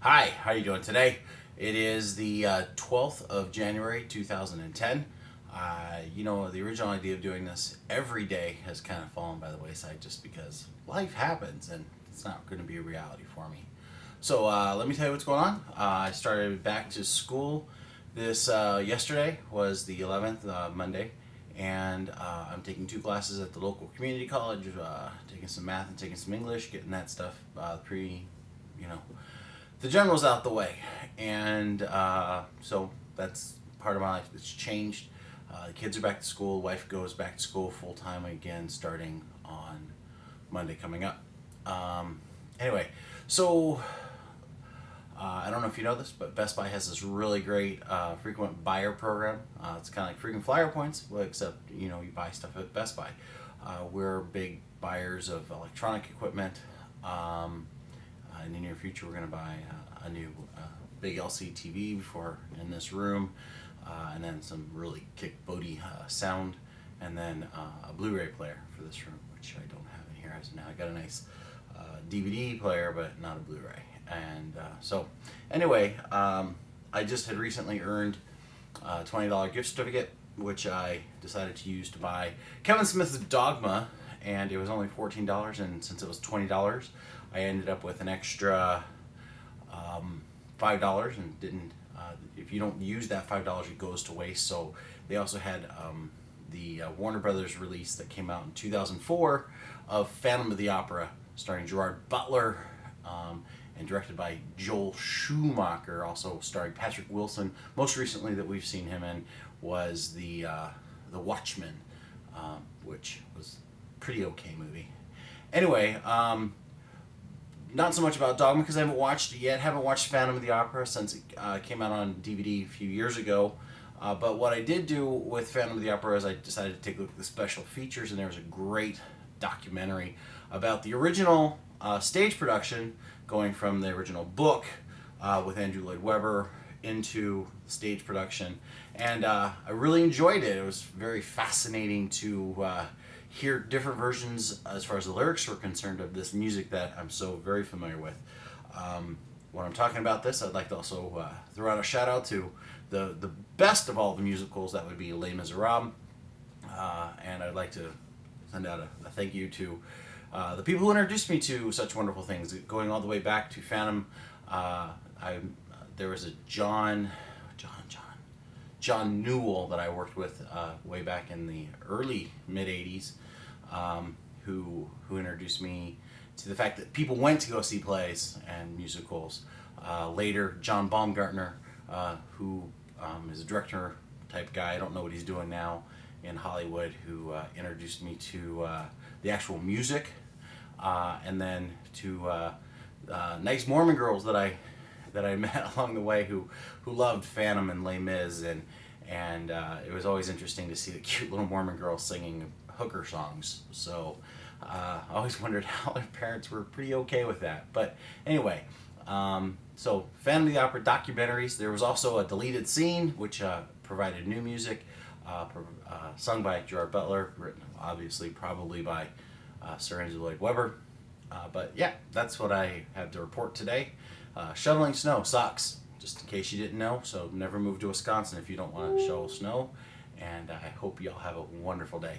Hi, how are you doing today? It is the 12th of January 2010. The original idea of doing this every day has kind of fallen by the wayside just because life happens and it's not going to be a reality for me. So let me tell you what's going on. I started back to school this yesterday was the 11th, Monday, and I'm taking two classes at the local community college, taking some math and taking some English, getting that stuff you know, the general's out the way, and so that's part of my life that's changed. The kids are back to school. Wife goes back to school full time again, starting on Monday coming up. Anyway, so I don't know if you know this, but Best Buy has this really great frequent buyer program. It's kind of like frequent flyer points, except you buy stuff at Best Buy. We're big buyers of electronic equipment. In the near future, we're going to buy a new big LCD TV for in this room, and then some really kick booty sound, and then a Blu-ray player for this room, which I don't have in here as of now. I got a nice DVD player, but not a Blu-ray. And so, anyway, I just had recently earned a $20 gift certificate, which I decided to use to buy Kevin Smith's Dogma, and it was only $14, and since it was $20, I ended up with an extra $5 and didn't. If you don't use that $5, it goes to waste. So they also had the Warner Brothers release that came out in 2004 of Phantom of the Opera, starring Gerard Butler, and directed by Joel Schumacher, also starring Patrick Wilson. Most recently that we've seen him in was the Watchmen, which was a pretty okay movie. Anyway, not so much about Dogma because I haven't watched it yet. Haven't watched Phantom of the Opera since it came out on DVD a few years ago. But what I did do with Phantom of the Opera is I decided to take a look at the special features, and there was a great documentary about the original stage production, going from the original book with Andrew Lloyd Webber into stage production. And I really enjoyed it. It was very fascinating to hear different versions as far as the lyrics were concerned of this music that I'm so very familiar with. When I'm talking about this, I'd like to also throw out a shout out to the best of all the musicals. That would be Les Miserables, and I'd like to send out a thank you to the people who introduced me to such wonderful things, going all the way back to Phantom. There was a John Newell that I worked with way back in the early mid '80s, who introduced me to the fact that people went to go see plays and musicals. Later, John Baumgartner, who is a director type guy. I don't know what he's doing now in Hollywood, who introduced me to the actual music, and then to nice Mormon girls that I met along the way who loved Phantom and Les Mis, and it was always interesting to see the cute little Mormon girls singing hooker songs. So I always wondered how their parents were pretty okay with that. But anyway, so Phantom of the Opera documentaries. There was also a deleted scene which provided new music, sung by Gerard Butler, written obviously probably by Sir Andrew Lloyd Webber. But yeah, that's what I have to report today. Shoveling snow sucks, just in case you didn't know. So never move to Wisconsin if you don't want to shovel snow. And I hope you all have a wonderful day.